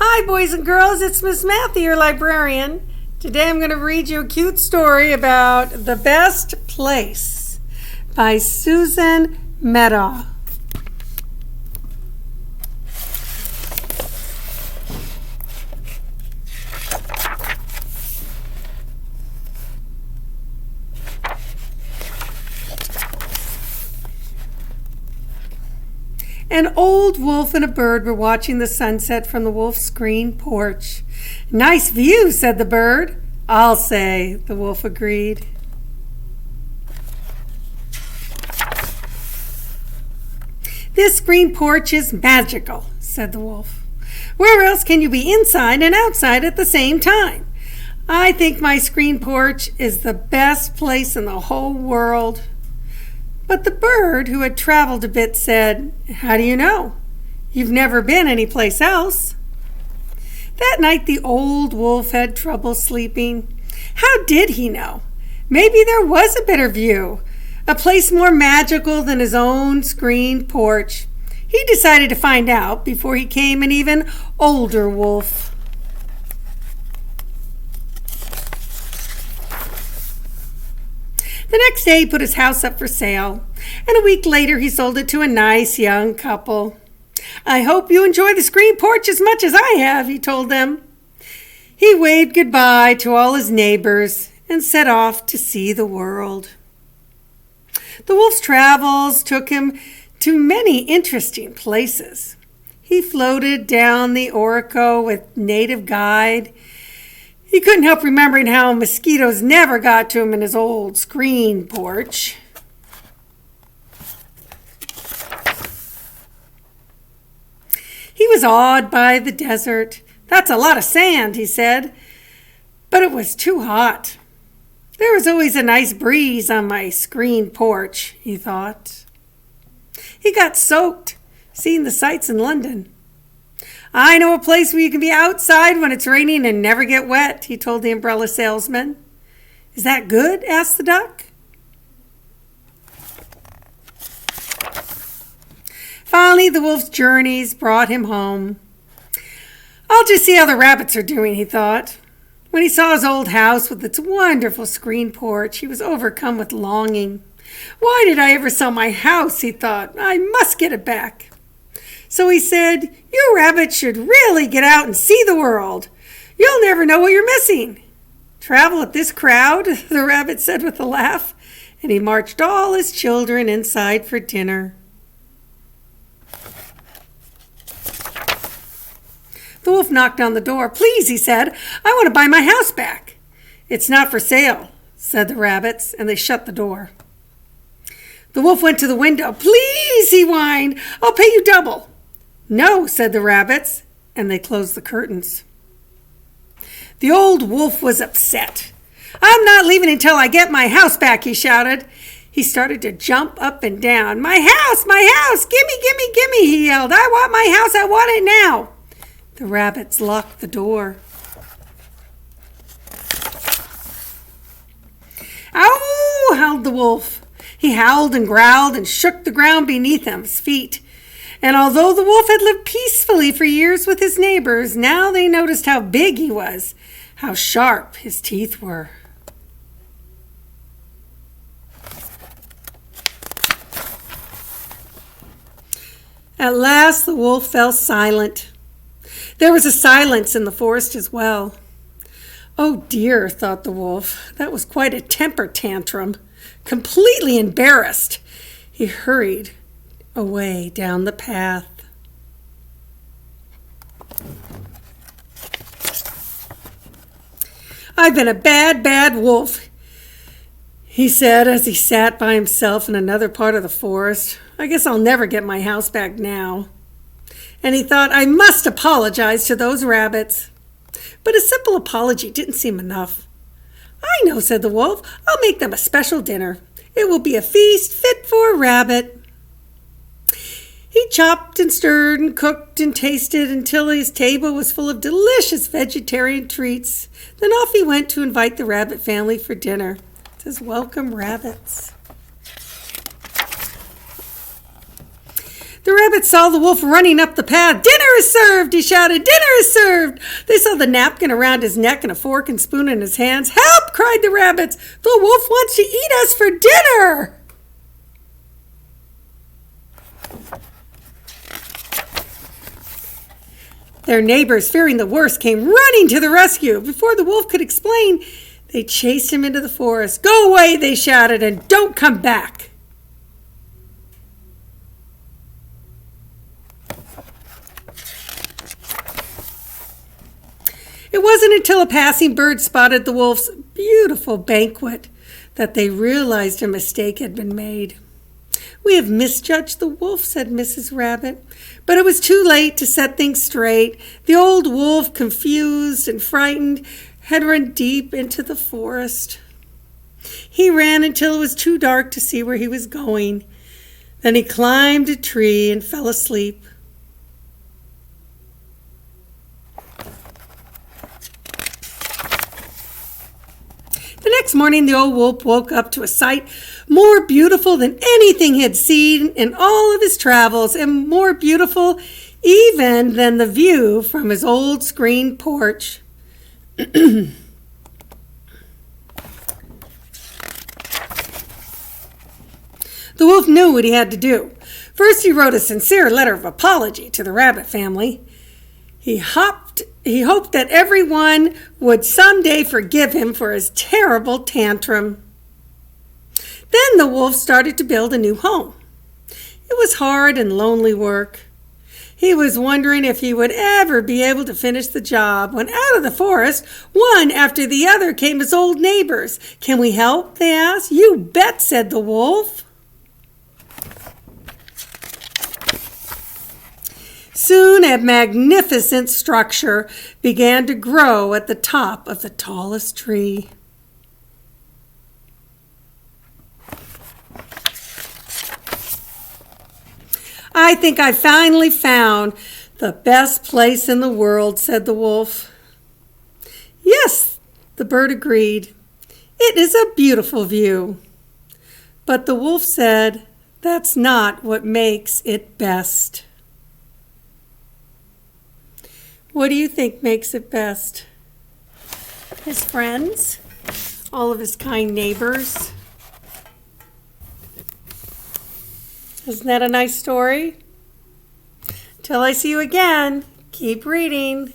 Hi, boys and girls. It's Miss Matthew, your librarian. Today I'm going to read you a cute story about The Best Place by Susan Meddaugh. An old wolf and a bird were watching the sunset from the wolf's screen porch. "Nice view," said the bird. "I'll say," the wolf agreed. "This screen porch is magical," said the wolf. "Where else can you be inside and outside at the same time? I think my screen porch is the best place in the whole world." But the bird, who had traveled a bit, said, "How do you know? You've never been anyplace else." That night the old wolf had trouble sleeping. How did he know? Maybe there was a better view, a place more magical than his own screen porch. He decided to find out before he became an even older wolf. The next day he put his house up for sale, and a week later he sold it to a nice young couple. "I hope you enjoy the screen porch as much as I have," he told them. He waved goodbye to all his neighbors and set off to see the world. The wolf's travels took him to many interesting places. He floated down the Orinoco with native guide. He couldn't help remembering how mosquitoes never got to him in his old screen porch. He was awed by the desert. "That's a lot of sand," he said, but it was too hot. "There was always a nice breeze on my screen porch," he thought. He got soaked, seeing the sights in London. "I know a place where you can be outside when it's raining and never get wet," he told the umbrella salesman. "Is that good?" asked the duck. Finally, the wolf's journeys brought him home. "I'll just see how the rabbits are doing," he thought. When he saw his old house with its wonderful screen porch, he was overcome with longing. "Why did I ever sell my house?" he thought. "I must get it back." So he said, "You rabbits should really get out and see the world. You'll never know what you're missing." "Travel with this crowd?" the rabbit said with a laugh, and he marched all his children inside for dinner. The wolf knocked on the door. "Please," he said, "I want to buy my house back." "It's not for sale," said the rabbits, and they shut the door. The wolf went to the window. "Please," he whined, "I'll pay you double." "No," said the rabbits, and they closed the curtains. The old wolf was upset. "I'm not leaving until I get my house back," he shouted. He started to jump up and down. My house! Gimme, gimme, gimme," he yelled. "I want my house, I want it now." The rabbits locked the door. "Ow!" howled the wolf. He howled and growled and shook the ground beneath his feet. And although the wolf had lived peacefully for years with his neighbors, now they noticed how big he was, how sharp his teeth were. At last the wolf fell silent. There was a silence in the forest as well. "Oh dear," thought the wolf, "that was quite a temper tantrum." Completely embarrassed, he hurried away down the path. "I've been a bad, bad wolf," he said as he sat by himself in another part of the forest. "I guess I'll never get my house back now." And he thought, "I must apologize to those rabbits." But a simple apology didn't seem enough. "I know," said the wolf. "I'll make them a special dinner. It will be a feast fit for a rabbit." He chopped and stirred and cooked and tasted until his table was full of delicious vegetarian treats. Then off he went to invite the rabbit family for dinner. It says, "Welcome, rabbits." The rabbit saw the wolf running up the path. "Dinner is served!" he shouted. "Dinner is served!" They saw the napkin around his neck and a fork and spoon in his hands. "Help!" cried the rabbits. "The wolf wants to eat us for dinner!" Their neighbors, fearing the worst, came running to the rescue. Before the wolf could explain, they chased him into the forest. "Go away," they shouted, "and don't come back." It wasn't until a passing bird spotted the wolf's beautiful banquet that they realized a mistake had been made. "We have misjudged the wolf," said Mrs. Rabbit. But it was too late to set things straight. The old wolf, confused and frightened, had run deep into the forest. He ran until it was too dark to see where he was going. Then he climbed a tree and fell asleep. The next morning, the old wolf woke up to a sight more beautiful than anything he had seen in all of his travels, and more beautiful even than the view from his old screen porch. The wolf knew what he had to do. First, he wrote a sincere letter of apology to the rabbit family. He hoped that everyone would someday forgive him for his terrible tantrum. Then the wolf started to build a new home. It was hard and lonely work. He was wondering if he would ever be able to finish the job when out of the forest, one after the other, came his old neighbors. "Can we help?" they asked. "You bet," said the wolf. Soon a magnificent structure began to grow at the top of the tallest tree. "I think I finally found the best place in the world," said the wolf. "Yes," the bird agreed. "It is a beautiful view." But the wolf said, "That's not what makes it best." What do you think makes it best? His friends? All of his kind neighbors? Isn't that a nice story? Till I see you again, keep reading.